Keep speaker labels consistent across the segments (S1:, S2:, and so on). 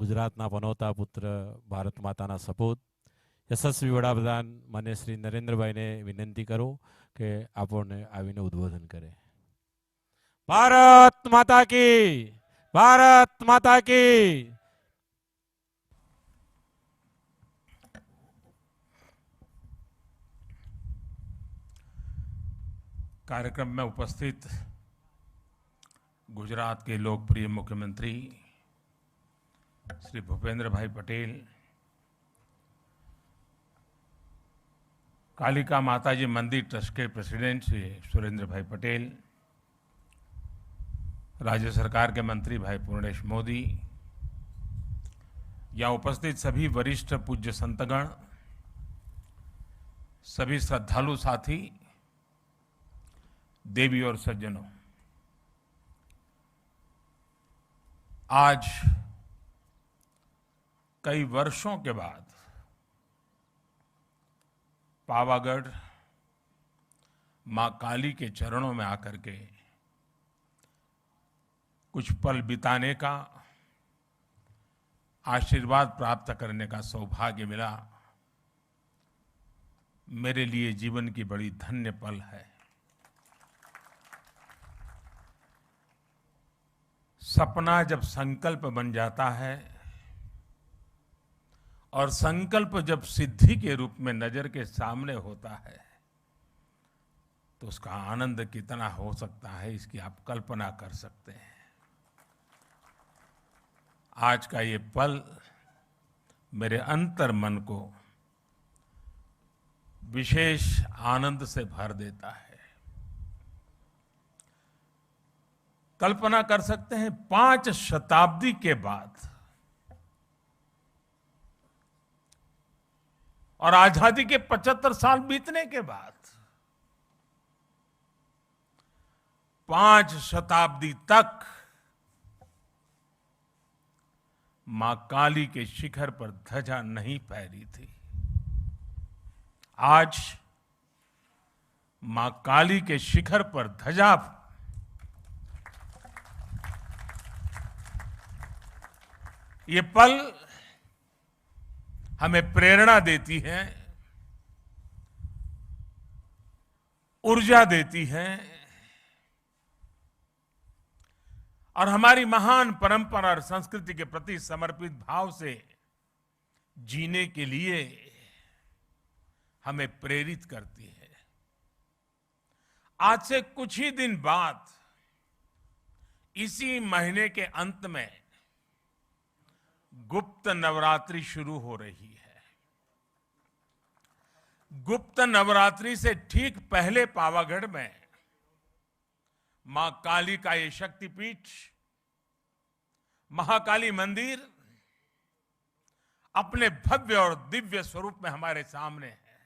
S1: ગુજરાતના પનોતા પુત્ર, ભારત માતાના સપૂત, યશસ્વી વડાપ્રધાન માન્ય શ્રી નરેન્દ્રભાઈને વિનંતી કરું કે આપણને આવીને ઉદ્બોધન કરે. ભારત માતા કી, ભારત માતા કી.
S2: कार्यक्रम में उपस्थित गुजरात के लोकप्रिय मुख्यमंत्री श्री भूपेंद्र भाई पटेल, कालिका माताजी मंदिर ट्रस्ट के प्रेसिडेंट श्री सुरेंद्र भाई पटेल, राज्य सरकार के मंत्री भाई पूर्णेश मोदी, यहाँ उपस्थित सभी वरिष्ठ पूज्य संतगण, सभी श्रद्धालु साथी, देवी और सज्जनों, आज कई वर्षों के बाद पावागढ़ मां काली के चरणों में आकर के कुछ पल बिताने का, आशीर्वाद प्राप्त करने का सौभाग्य मिला। मेरे लिए जीवन की बड़ी धन्य पल है। सपना जब संकल्प बन जाता है और संकल्प जब सिद्धि के रूप में नजर के सामने होता है तो उसका आनंद कितना हो सकता है, इसकी आप कल्पना कर सकते हैं। आज का ये पल मेरे अंतर मन को विशेष आनंद से भर देता है। कल्पना कर सकते हैं, 5 शताब्दी के बाद और आजादी के 75 साल बीतने के बाद 5 शताब्दी तक मां काली के शिखर पर ध्वजा नहीं फहरी थी। आज मां काली के शिखर पर ध्वजा, ये पल हमें प्रेरणा देती है, ऊर्जा देती है और हमारी महान परंपरा और संस्कृति के प्रति समर्पित भाव से जीने के लिए हमें प्रेरित करती है। आज से कुछ ही दिन बाद इसी महीने के अंत में गुप्त नवरात्रि शुरू हो रही है। गुप्त नवरात्रि से ठीक पहले पावागढ़ में मां काली का ये शक्तिपीठ, महाकाली मंदिर अपने भव्य और दिव्य स्वरूप में हमारे सामने है।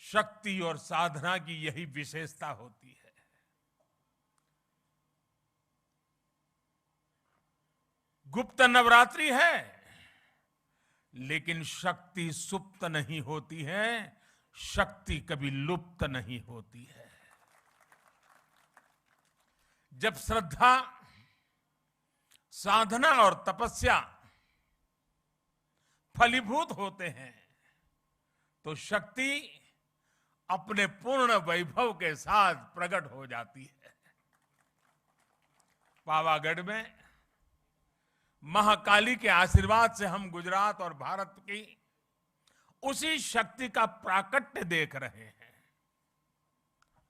S2: शक्ति और साधना की यही विशेषता होती है। गुप्त नवरात्रि है, लेकिन शक्ति सुप्त नहीं होती है, शक्ति कभी लुप्त नहीं होती है। जब श्रद्धा, साधना और तपस्या फलीभूत होते हैं तो शक्ति अपने पूर्ण वैभव के साथ प्रकट हो जाती है। पावागढ़ में महाकाली के आशीर्वाद से हम गुजरात और भारत की उसी शक्ति का प्राकट्य देख रहे हैं।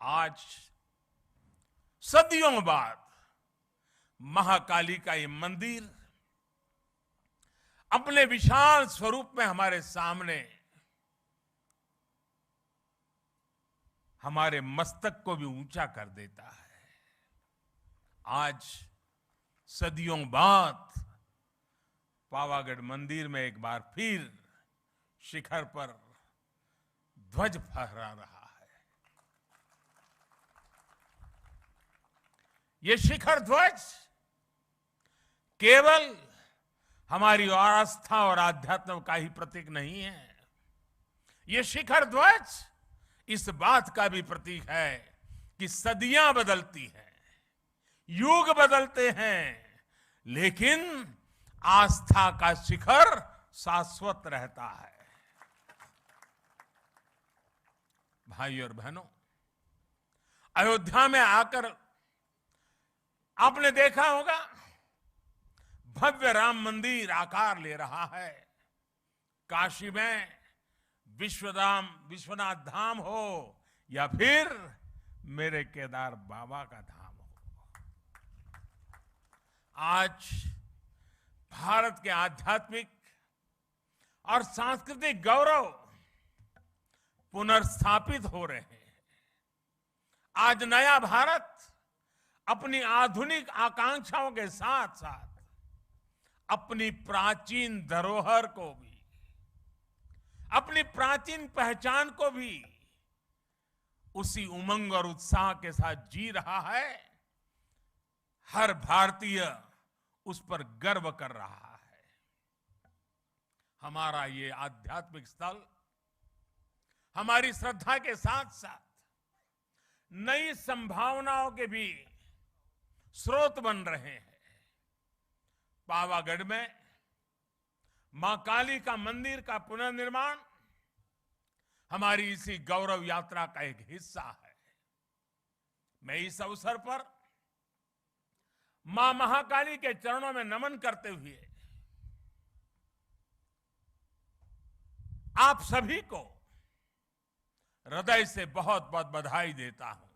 S2: आज सदियों बाद महाकाली का ये मंदिर अपने विशाल स्वरूप में हमारे सामने हमारे मस्तक को भी ऊंचा कर देता है। आज सदियों बाद पावागढ़ मंदिर में एक बार फिर शिखर पर ध्वज फहरा रहा है। ये शिखर ध्वज केवल हमारी आस्था और आध्यात्म का ही प्रतीक नहीं है। ये शिखर ध्वज इस बात का भी प्रतीक है कि सदियां बदलती हैं, युग बदलते हैं, लेकिन आस्था का शिखर शाश्वत रहता है। भाई और बहनों, अयोध्या में आकर आपने देखा होगा भव्य राम मंदिर आकार ले रहा है। काशी में विश्वनाथ धाम हो या फिर मेरे केदार बाबा का धाम हो, आज भारत के आध्यात्मिक और सांस्कृतिक गौरव पुनर्स्थापित हो रहे हैं। आज नया भारत अपनी आधुनिक आकांक्षाओं के साथ साथ अपनी प्राचीन धरोहर को भी, अपनी प्राचीन पहचान को भी उसी उमंग और उत्साह के साथ जी रहा है। हर भारतीय उस पर गर्व कर रहा है। हमारा ये आध्यात्मिक स्थल हमारी श्रद्धा के साथ साथ नई संभावनाओं के भी स्रोत बन रहे हैं। पावागढ़ में मां काली का मंदिर का पुनर्निर्माण हमारी इसी गौरव यात्रा का एक हिस्सा है। मैं इस अवसर पर मां महाकाली के चरणों में नमन करते हुए आप सभी को हृदय से बहुत बहुत बधाई देता हूं।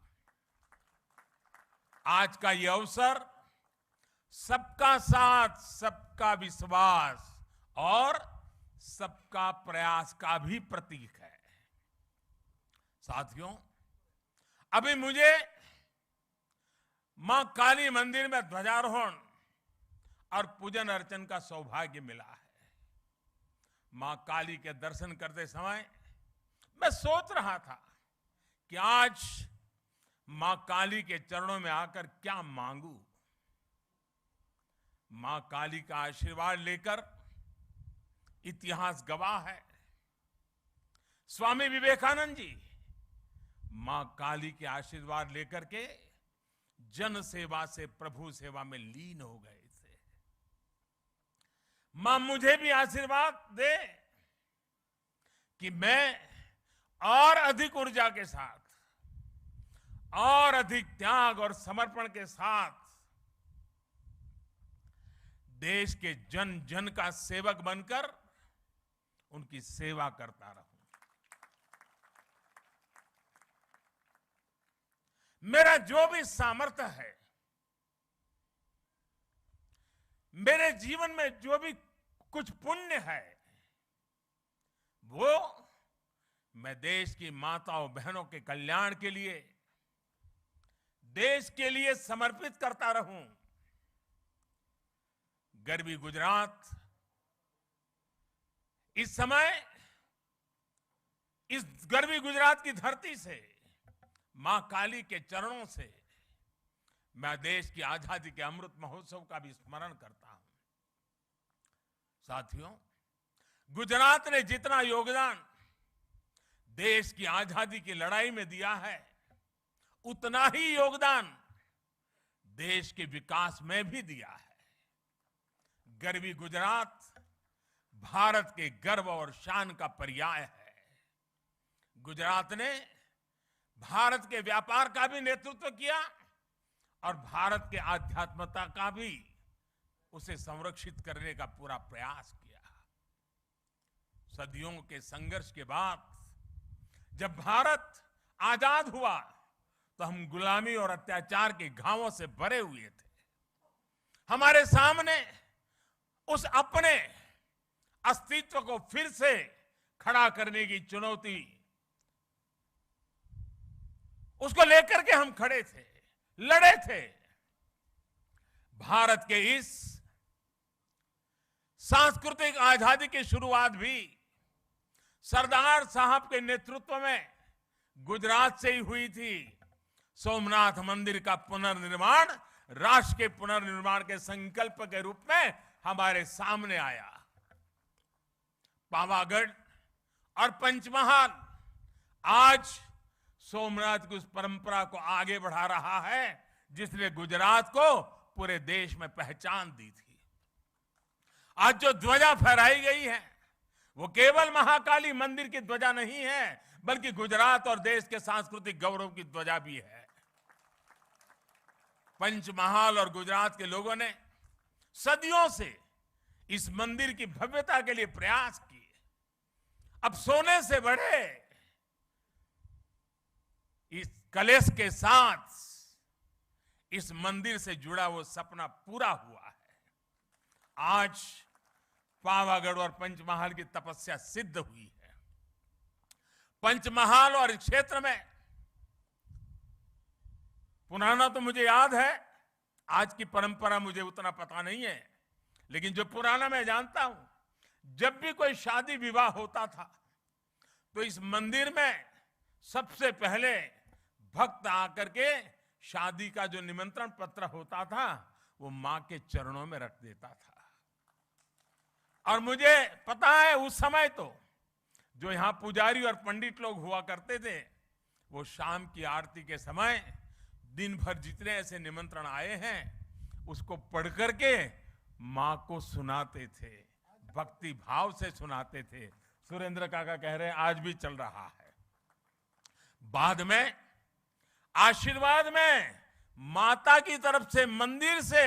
S2: आज का ये अवसर सबका साथ, सबका विश्वास और सबका प्रयास का भी प्रतीक है। साथियों, अभी मुझे मां काली मंदिर में ध्वजारोहण और पूजन अर्चन का सौभाग्य मिला है। मां काली के दर्शन करते समय मैं सोच रहा था कि आज मां काली के चरणों में आकर क्या मांगू। मां काली का आशीर्वाद लेकर इतिहास गवाह है, स्वामी विवेकानंद जी मां काली के आशीर्वाद लेकर के जन सेवा से प्रभु सेवा में लीन हो गए थे। मां मुझे भी आशीर्वाद दे कि मैं और अधिक ऊर्जा के साथ और अधिक त्याग और समर्पण के साथ देश के जन जन का सेवक बनकर उनकी सेवा करता रहूं। मेरा जो भी सामर्थ्य है, मेरे जीवन में जो भी कुछ पुण्य है, वो मैं देश की माताओं बहनों के कल्याण के लिए, देश के लिए समर्पित करता रहूं। गरवी गुजरात इस समय इस गरवी गुजरात की धरती से मां काली के चरणों से मैं देश की आजादी के अमृत महोत्सव का भी स्मरण करता हूं। साथियों, गुजरात ने जितना योगदान देश की आजादी की लड़ाई में दिया है, उतना ही योगदान देश के विकास में भी दिया है। गरवी गुजरात भारत के गर्व और शान का पर्याय है। गुजरात ने भारत के व्यापार का भी नेतृत्व किया और भारत के आध्यात्मता का भी उसे संरक्षित करने का पूरा प्रयास किया। सदियों के संघर्ष के बाद जब भारत आजाद हुआ तो हम गुलामी और अत्याचार के घावों से भरे हुए थे। हमारे सामने उस अपने अस्तित्व को फिर से खड़ा करने की चुनौती, उसको लेकर के हम खड़े थे, लड़े थे। भारत के इस सांस्कृतिक आजादी की शुरुआत भी सरदार साहब के नेतृत्व में गुजरात से ही हुई थी। सोमनाथ मंदिर का पुनर्निर्माण राष्ट्र के पुनर्निर्माण के संकल्प के रूप में हमारे सामने आया। पावागढ़ और पंचमहाल आज सोमनाथ की उस परंपरा को आगे बढ़ा रहा है जिसने गुजरात को पूरे देश में पहचान दी थी। आज जो ध्वजा फहराई गई है वो केवल महाकाली मंदिर की ध्वजा नहीं है, बल्कि गुजरात और देश के सांस्कृतिक गौरव की ध्वजा भी है। पंचमहाल और गुजरात के लोगों ने सदियों से इस मंदिर की भव्यता के लिए प्रयास किए। अब सोने से बढ़े इस कलश के साथ इस मंदिर से जुड़ा वो सपना पूरा हुआ है। आज पावागढ़ और पंचमहाल की तपस्या सिद्ध हुई है। पंचमहाल और इस क्षेत्र में पुराना तो मुझे याद है, आज की परंपरा मुझे उतना पता नहीं है, लेकिन जो पुराना मैं जानता हूं, जब भी कोई शादी विवाह होता था तो इस मंदिर में सबसे पहले भक्त आकर के शादी का जो निमंत्रण पत्र होता था वो मां के चरणों में रख देता था। और मुझे पता है उस समय तो जो यहां पुजारी और पंडित लोग हुआ करते थे, वो शाम की आरती के समय दिन भर जितने ऐसे निमंत्रण आए हैं उसको पढ़ करके मां को सुनाते थे, भक्ति भाव से सुनाते थे। सुरेंद्र काका कह रहे हैं आज भी चल रहा है। बाद में आशीर्वाद में माता की तरफ से मंदिर से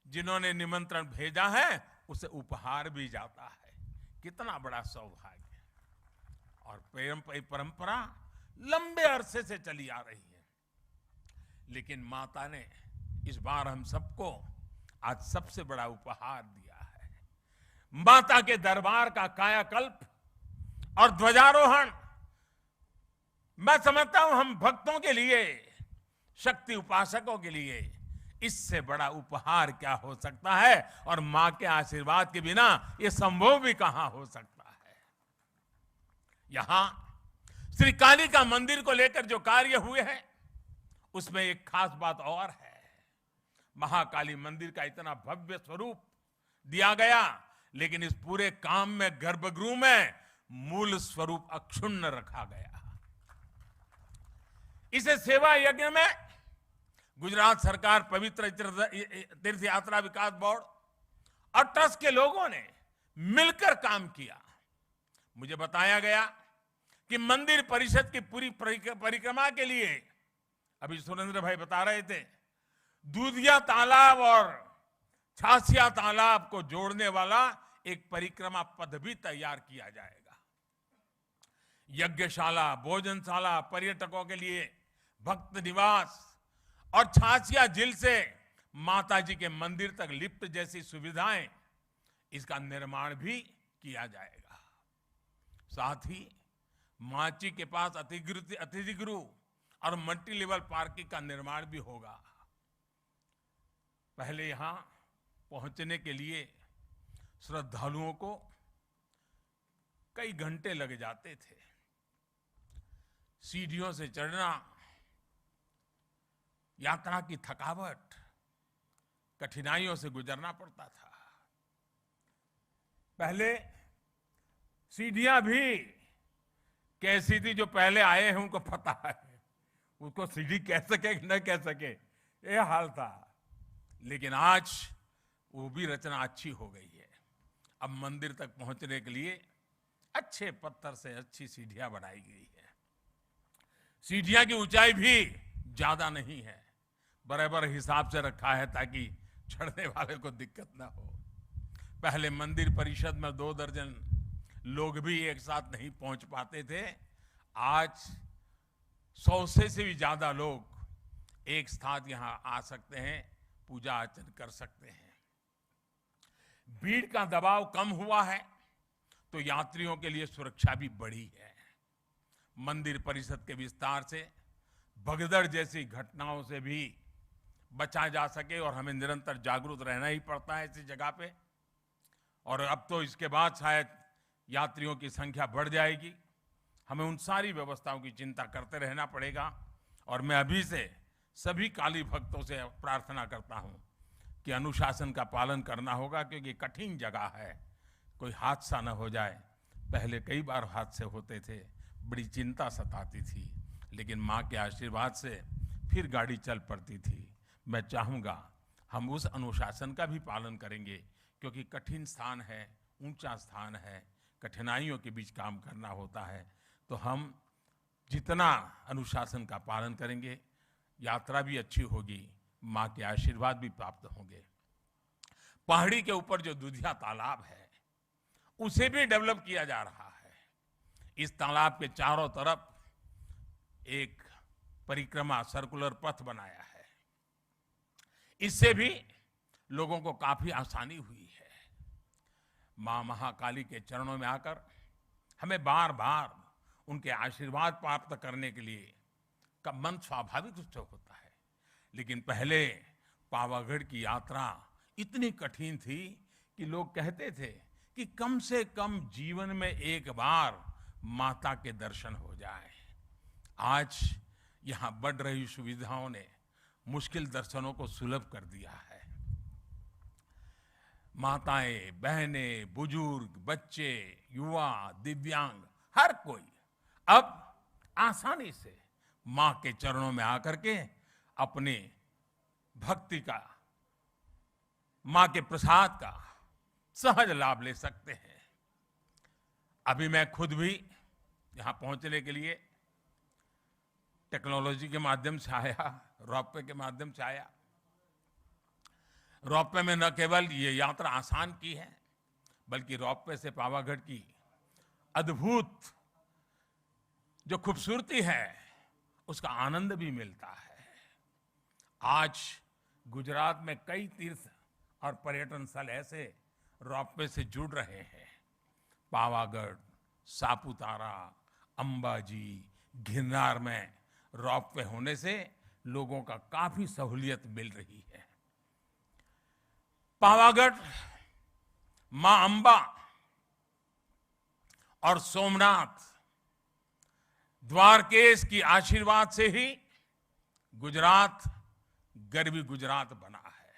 S2: जिन्होंने निमंत्रण भेजा है उसे उपहार भी जाता है। कितना बड़ा सौभाग्य। और परंपरा लंबे अरसे से चली आ रही है, लेकिन माता ने इस बार हम सबको आज सबसे बड़ा उपहार दिया है। माता के दरबार का कायाकल्प और ध्वजारोहण। मैं समझता हूं हम भक्तों के लिए, शक्ति उपासकों के लिए इससे बड़ा उपहार क्या हो सकता है। और मां के आशीर्वाद के बिना यह संभव भी कहां हो सकता है। यहां श्री कालिका मंदिर को लेकर जो कार्य हुए हैं उसमें एक खास बात और है। महाकाली मंदिर का इतना भव्य स्वरूप दिया गया, लेकिन इस पूरे काम में गर्भगृह में मूल स्वरूप अक्षुण्ण रखा गया। इसे सेवा यज्ञ में गुजरात सरकार, पवित्र तीर्थ यात्रा विकास बोर्ड और ट्रस्ट के लोगों ने मिलकर काम किया। मुझे बताया गया कि मंदिर परिषद की पूरी परिक्रमा के लिए, अभी सुरेंद्र भाई बता रहे थे, दूधिया तालाब और छासिया तालाब को जोड़ने वाला एक परिक्रमा पथ भी तैयार किया जाएगा। यज्ञशाला, भोजनशाला, पर्यटकों के लिए भक्त निवास और छासिया झील से माता जी के मंदिर तक लिफ्ट जैसी सुविधाएं, इसका निर्माण भी किया जाएगा। साथ ही माची के पास अतिथि गृह और मल्टी लेवल पार्किंग का निर्माण भी होगा। पहले यहां पहुंचने के लिए श्रद्धालुओं को कई घंटे लग जाते थे। सीढ़ियों से चढ़ना, यात्रा की थकावट, कठिनाइयों से गुजरना पड़ता था। पहले सीढ़ियां भी कैसी थी, जो पहले आए हैं उनको पता है, उसको सीढ़ी कह सके कि न कह सके, ये हाल था। लेकिन आज वो भी रचना अच्छी हो गई है। अब मंदिर तक पहुंचने के लिए अच्छे पत्थर से अच्छी सीढ़ियां बनाई गई है। सीढ़ियां की ऊंचाई भी ज्यादा नहीं है, बराबर हिसाब से रखा है ताकि चढ़ने वाले को दिक्कत ना हो। पहले मंदिर परिषद में 2 दर्जन लोग भी एक साथ नहीं पहुंच पाते थे। आज 100 से भी ज्यादा लोग एक साथ यहां आ सकते हैं, पूजा अर्चन कर सकते हैं। भीड़ का दबाव कम हुआ है तो यात्रियों के लिए सुरक्षा भी बढ़ी है। मंदिर परिषद के विस्तार से भगदड़ जैसी घटनाओं से भी बचा जा सके, और हमें निरंतर जागरूक रहना ही पड़ता है ऐसी जगह पे। और अब तो इसके बाद शायद यात्रियों की संख्या बढ़ जाएगी, हमें उन सारी व्यवस्थाओं की चिंता करते रहना पड़ेगा। और मैं अभी से सभी काली भक्तों से प्रार्थना करता हूं कि अनुशासन का पालन करना होगा, क्योंकि कठिन जगह है, कोई हादसा न हो जाए। पहले कई बार हादसे होते थे, बड़ी चिंता सताती थी, लेकिन मां के आशीर्वाद से फिर गाड़ी चल पड़ती थी। मैं चाहूंगा हम उस अनुशासन का भी पालन करेंगे, क्योंकि कठिन स्थान है, ऊंचा स्थान है, कठिनाइयों के बीच काम करना होता है। तो हम जितना अनुशासन का पालन करेंगे, यात्रा भी अच्छी होगी, माँ के आशीर्वाद भी प्राप्त होंगे। पहाड़ी के ऊपर जो दुधिया तालाब है, उसे भी डेवलप किया जा रहा है। इस तालाब के चारों तरफ एक परिक्रमा सर्कुलर पथ बनाया है। इससे भी लोगों को काफी आसानी हुई है। मां महाकाली के चरणों में आकर हमें बार बार उनके आशीर्वाद प्राप्त करने के लिए का मन स्वाभाविक रूप से होता है। लेकिन पहले पावागढ़ की यात्रा इतनी कठिन थी कि लोग कहते थे कि कम से कम जीवन में एक बार माता के दर्शन हो जाए। आज यहां बढ़ रही सुविधाओं ने मुश्किल दर्शनों को सुलभ कर दिया है। माताएं, बहनें, बुजुर्ग, बच्चे, युवा, दिव्यांग, हर कोई अब आसानी से मां के चरणों में आकर के अपनी भक्ति का, मां के प्रसाद का सहज लाभ ले सकते हैं। अभी मैं खुद भी यहां पहुंचने के लिए टेक्नोलॉजी के माध्यम से आया, रोपवे के माध्यम से आया। रोपवे में न केवल ये यात्रा आसान की है, बल्कि रोपवे से पावागढ़ की अद्भुत जो खूबसूरती है, उसका आनंद भी मिलता है। आज गुजरात में कई तीर्थ और पर्यटन स्थल ऐसे रोपवे से जुड़ रहे हैं। पावागढ़, सापुतारा, अंबाजी, गिरनार में रोपवे होने से लोगों का काफी सहूलियत मिल रही है। पावागढ़, मां अंबा और सोमनाथ, द्वारकेश की आशीर्वाद से ही गुजरात गरवी गुजरात बना है।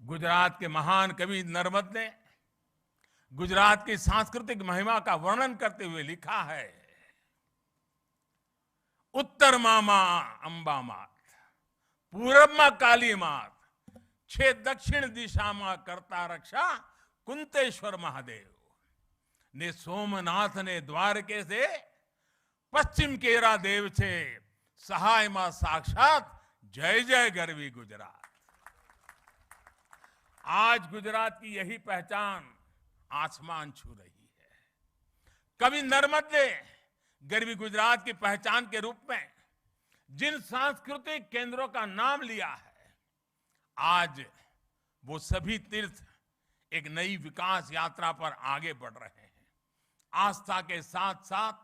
S2: गुजरात के महान कवि नर्मद ने गुजरात की सांस्कृतिक महिमा का वर्णन करते हुए लिखा है, उत्तर मामा अंबा मात, पूरब मां काली मात, छे दक्षिण दिशा मां करता रक्षा कुंतेश्वर महादेव ने सोमनाथ ने द्वारके से पश्चिम केरा देव से सहाय मां साक्षात जय जय गरवी गुजरात। आज गुजरात की यही पहचान आसमान छू रही है। कवि नर्मद ने गरवी गुजरात की पहचान के रूप में जिन सांस्कृतिक केंद्रों का नाम लिया है, आज वो सभी तीर्थ एक नई विकास यात्रा पर आगे बढ़ रहे हैं। आस्था के साथ साथ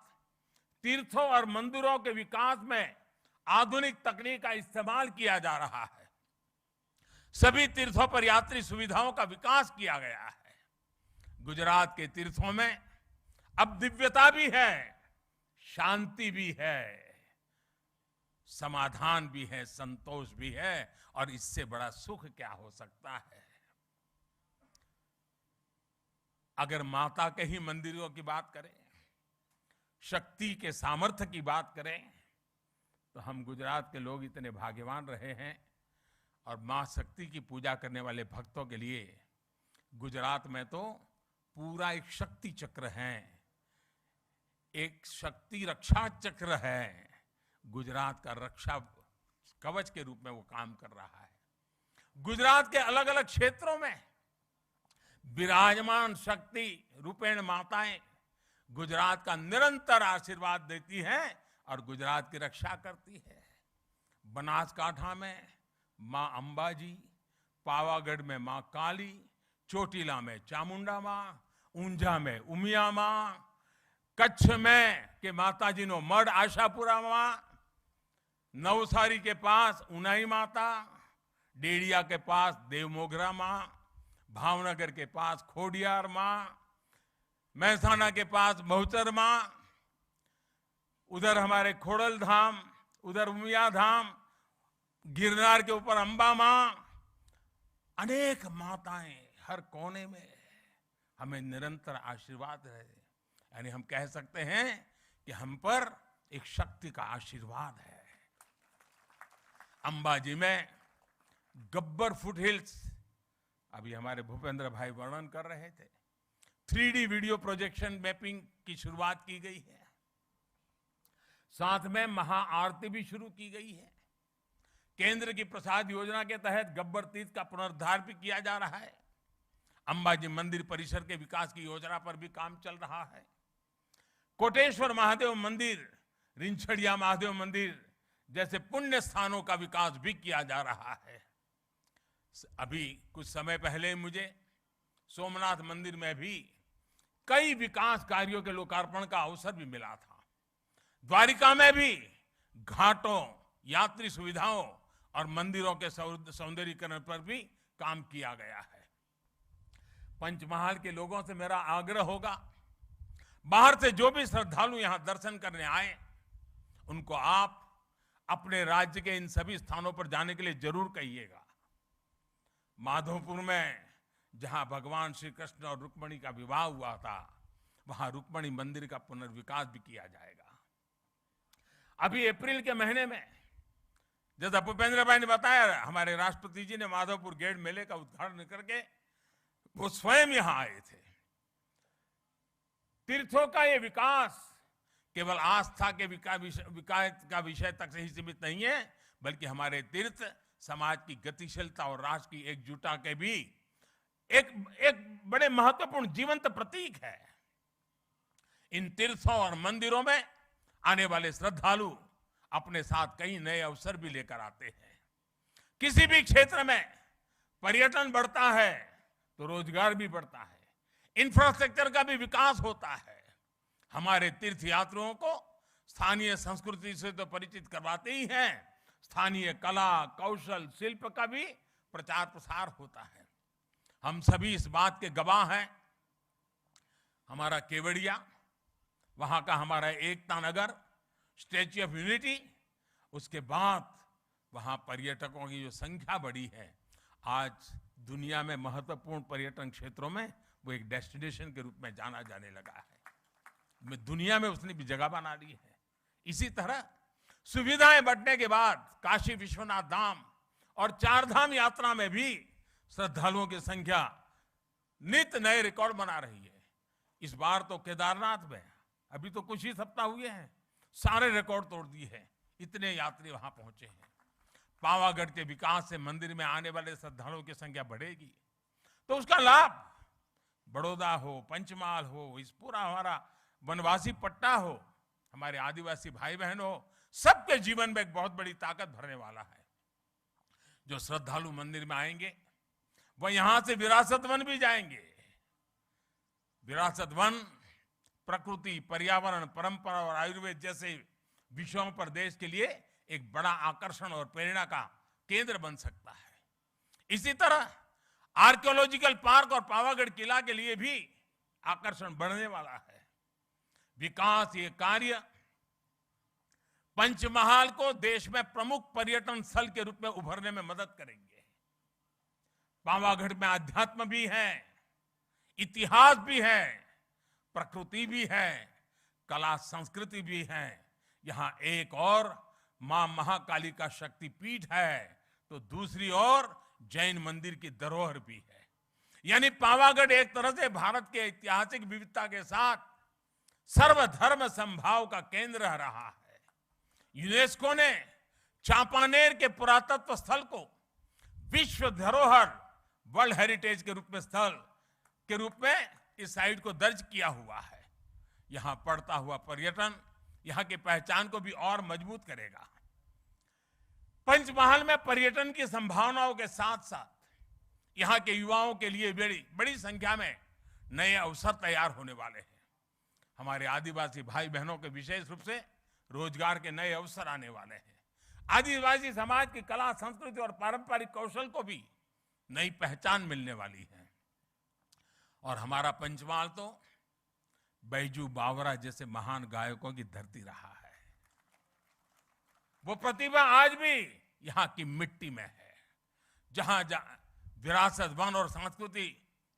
S2: तीर्थों और मंदिरों के विकास में आधुनिक तकनीक का इस्तेमाल किया जा रहा है। सभी तीर्थों पर यात्री सुविधाओं का विकास किया गया है। गुजरात के तीर्थों में अब दिव्यता भी है, शांति भी है, समाधान भी है, संतोष भी है, और इससे बड़ा सुख क्या हो सकता है। अगर माता के ही मंदिरों की बात करें, शक्ति के सामर्थ्य की बात करें, तो हम गुजरात के लोग इतने भाग्यवान रहे हैं। और मां शक्ति की पूजा करने वाले भक्तों के लिए गुजरात में तो पूरा एक शक्ति चक्र है, एक शक्ति रक्षा चक्र है। गुजरात का रक्षा कवच के रूप में वो काम कर रहा है। गुजरात के अलग अलग क्षेत्रों में विराजमान शक्ति रूपेण माताएं गुजरात का निरंतर आशीर्वाद देती हैं और गुजरात की रक्षा करती है। बनासकांठा में मां अंबाजी, पावागढ़ में मां काली, चोटीला में चामुंडा मां, ऊंझा में उमिया मां, कच्छ में के माताजी नो मढ़ आशापुरा मां, नवसारी के पास उनाई माता, डेडिया के पास देवमोगरा मां, भावनगर के पास खोडियार मां, महसाना के पास बहुचर मां, उधर हमारे खोड़ल धाम, उधर उमिया धाम, गिरनार के ऊपर अंबा मां, अनेक माताएं हर कोने में हमें निरंतर आशीर्वाद है। यानी हम कह सकते हैं कि हम पर एक शक्ति का आशीर्वाद है। अंबाजी में गब्बर फुटहिल्स, अभी हमारे भूपेंद्र भाई वर्णन कर रहे थे, 3D वीडियो प्रोजेक्शन मैपिंग की शुरुआत की गई है। साथ में महाआरती भी शुरू की गई है। केंद्र की प्रसाद योजना के तहत गब्बर तीर्थ का पुनरुद्धार भी किया जा रहा है। अंबाजी मंदिर परिसर के विकास की योजना पर भी काम चल रहा है। कोटेश्वर महादेव मंदिर, रिंछड़िया महादेव मंदिर जैसे पुण्य स्थानों का विकास भी किया जा रहा है। अभी कुछ समय पहले मुझे सोमनाथ मंदिर में भी कई विकास कार्यों के लोकार्पण का अवसर भी मिला था। द्वारिका में भी घाटों, यात्री सुविधाओं और मंदिरों के सौंदर्यीकरण पर भी काम किया गया है। पंचमहाल के लोगों से मेरा आग्रह होगा, बाहर से जो भी श्रद्धालु यहां दर्शन करने आए, उनको आप अपने राज्य के इन सभी स्थानों पर जाने के लिए जरूर कहिएगा। माधोपुर में जहां भगवान श्री कृष्ण और रुक्मिणी का विवाह हुआ था, वहां रुक्मिणी मंदिर का पुनर्विकास भी किया जाएगा। अभी अप्रैल के महीने में, जैसा भूपेंद्र भाई ने बताया, हमारे राष्ट्रपति जी ने माधवपुर गेट मेले का उद्घाटन करके वो स्वयं यहां आए थे। तीर्थों का ये विकास केवल आस्था के विकास का विषय तक से ही सीमित नहीं है, बल्कि हमारे तीर्थ समाज की गतिशीलता और राष्ट्र की एकजुटता के भी एक बड़े महत्वपूर्ण जीवंत प्रतीक है। इन तीर्थों और मंदिरों में आने वाले श्रद्धालु अपने साथ कई नए अवसर भी लेकर आते हैं। किसी भी क्षेत्र में पर्यटन बढ़ता है तो रोजगार भी बढ़ता है, इंफ्रास्ट्रक्चर का भी विकास होता है। हमारे तीर्थ यात्रियों को स्थानीय संस्कृति से तो परिचित करवाते ही हैं, स्थानीय कला, कौशल, शिल्प का भी प्रचार प्रसार होता है। हम सभी इस बात के गवाह हैं। हमारा केवड़िया, वहां का हमारा Ekta Nagar, statue of unity, उसके बाद वहां पर्यटकों की जो संख्या बढ़ी है, आज दुनिया में महत्वपूर्ण पर्यटन क्षेत्रों में वो एक डेस्टिनेशन के रूप में जाना जाने लगा है। दुनिया में उसने भी जगह बना ली है। इसी तरह सुविधाएं बढ़ने के बाद काशी विश्वनाथ धाम और चारधाम यात्रा में भी श्रद्धालुओं की संख्या नित्य नए रिकॉर्ड बना रही है। इस बार तो केदारनाथ में अभी तो कुछ ही सप्ताह हुए हैं, सारे रिकॉर्ड तोड़ दिए हैं, इतने यात्री वहां पहुंचे हैं। पावागढ़ के विकास से मंदिर में आने वाले श्रद्धालुओं की संख्या बढ़ेगी, तो उसका लाभ बड़ौदा हो, पंचमहाल हो, इस पूरा हमारा वनवासी पट्टा हो, हमारे आदिवासी भाई बहन हो, सबके जीवन में एक बहुत बड़ी ताकत भरने वाला है। जो श्रद्धालु मंदिर में आएंगे वह यहां से विरासत वन भी जाएंगे। विरासत वन प्रकृति, पर्यावरण, परंपरा और आयुर्वेद जैसे विषयों पर देश के लिए एक बड़ा आकर्षण और प्रेरणा का केंद्र बन सकता है। इसी तरह आर्कियोलॉजिकल पार्क और पावागढ़ किला के लिए भी आकर्षण बढ़ने वाला है। विकास ये कार्य पंचमहाल को देश में प्रमुख पर्यटन स्थल के रूप में उभरने में मदद करेंगे। पावागढ़ में अध्यात्म भी है, इतिहास भी है, प्रकृति भी है, कला संस्कृति भी है। यहां एक और मां महाकाली का शक्तिपीठ है, तो दूसरी ओर जैन मंदिर की धरोहर भी है। यानी पावागढ़ एक तरह से भारत के ऐतिहासिक विविधता के साथ सर्वधर्म समभाव का केंद्र रहा है। यूनेस्को ने चांपानेर के पुरातत्व स्थल को विश्व धरोहर, वर्ल्ड हेरिटेज के रूप में इस साइट को दर्ज किया हुआ है। यहां बढ़ता हुआ पर्यटन यहां की पहचान को भी और मजबूत करेगा। पंचमहाल में पर्यटन की संभावनाओं के साथ साथ यहां के युवाओं के लिए बड़ी संख्या में नए अवसर तैयार होने वाले हैं। हमारे आदिवासी भाई बहनों के विशेष रूप से रोजगार के नए अवसर आने वाले हैं। आदिवासी समाज की कला, संस्कृति और पारंपरिक कौशल को भी नई पहचान मिलने वाली है। और हमारा पंचमहाल तो बैजू बावरा जैसे महान गायकों की धरती रहा है। वो प्रतिभा आज भी यहां की मिट्टी में है। जहां विरासत, वन और संस्कृति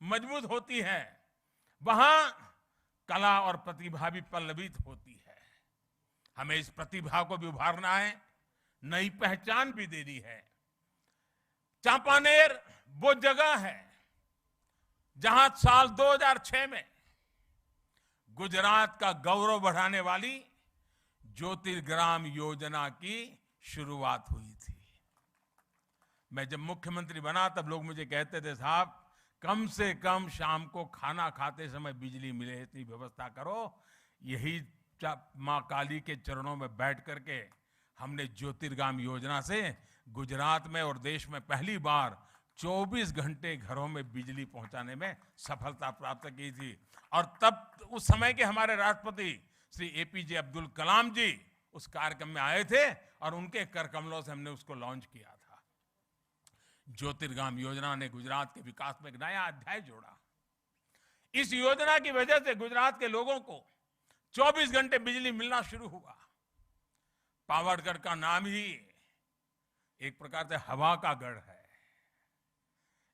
S2: मजबूत होती है, वहां कला और प्रतिभा भी पल्लवित होती है। हमें इस प्रतिभा को भी उभारना है, नई पहचान भी देनी है। चांपानेर वो जगह है जहां साल 2006 में गुजरात का गौरव बढ़ाने वाली ज्योतिर्ग्राम योजना की शुरुआत हुई थी। मैं जब मुख्यमंत्री बना तब लोग मुझे कहते थे, साहब कम से कम शाम को खाना खाते समय बिजली मिले इतनी व्यवस्था करो। यही मां काली के चरणों में बैठ करके हमने ज्योतिर्ग्राम योजना से गुजरात में और देश में पहली बार 24 घंटे घरों में बिजली पहुंचाने में सफलता प्राप्त की थी। और तब उस समय के हमारे राष्ट्रपति श्री एपीजे अब्दुल कलाम जी उस कार्यक्रम में आए थे और उनके कर कमलों से हमने उसको लॉन्च किया था। ज्योतिर्ग्राम योजना ने गुजरात के विकास में एक नया अध्याय जोड़ा। इस योजना की वजह से गुजरात के लोगों को 24 घंटे बिजली मिलना शुरू हुआ। पावरगढ़ का नाम ही एक प्रकार से हवा का गढ़ है।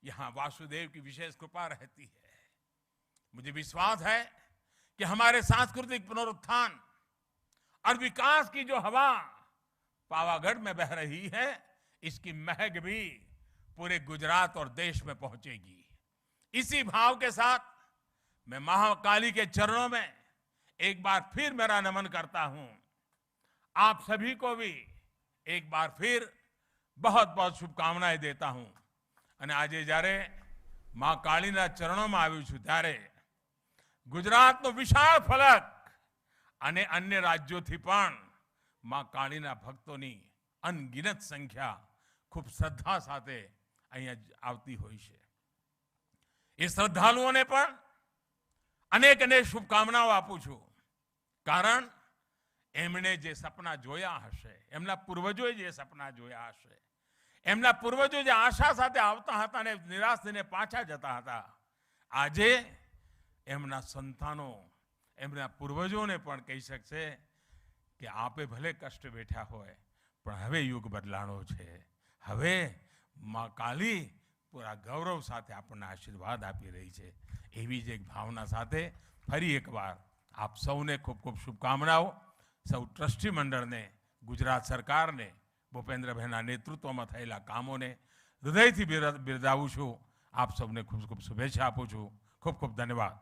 S2: यहां वासुदेव की विशेष कृपा रहती है। मुझे विश्वास है कि हमारे सांस्कृतिक पुनरुत्थान और विकास की जो हवा पावागढ़ में बह रही है, इसकी महक भी पूरे गुजरात और देश में पहुंचेगी। इसी भाव के साथ मैं महाकाली के चरणों में एक बार फिर मेरा नमन करता हूं। आप सभी को भी एक बार फिर बहुत बहुत शुभकामनाएं देता हूं। અને આજે જ્યારે માં કાળીના ચરણોમાં આવ્યું છું ત્યારે ગુજરાતનો વિશાળ ફલક અને અન્ય રાજ્યોથી પણ માં કાળીના ભક્તોની અનગિનત સંખ્યા ખૂબ શ્રદ્ધા સાથે અહીંયા આવતી હોય છે। એ શ્રદ્ધાળુઓને પણ અનેક અનેક શુભકામનાઓ આપું છું। કારણ એમણે જે સપના જોયા હશે, એમના પૂર્વજોએ જે સપના જોયા હશે, એમના પૂર્વજો જે આશા સાથે આવતા હતા અને નિરાશ થઈને પાછા જતા હતા, આજે એમના સંતાનો એમના પૂર્વજોને પણ કહી શકશે કે આપે ભલે કષ્ટ વેઠ્યા હોય પણ હવે યુગ બદલાણો છે। હવે માં કાલી પૂરા ગૌરવ સાથે આપણને આશીર્વાદ આપી રહી છે। એવી જ એક ભાવના સાથે ફરી એકવાર આપ સૌને ખૂબ ખૂબ શુભકામનાઓ। સૌ ટ્રસ્ટી મંડળને, ગુજરાત સરકારને, ભૂપેન્દ્રભાઈના નેતૃત્વમાં થયેલા કામોને હૃદયથી બિરદાવું છું। આપ સૌને ખૂબ ખૂબ શુભેચ્છા આપું છું। ખૂબ ખૂબ ધન્યવાદ।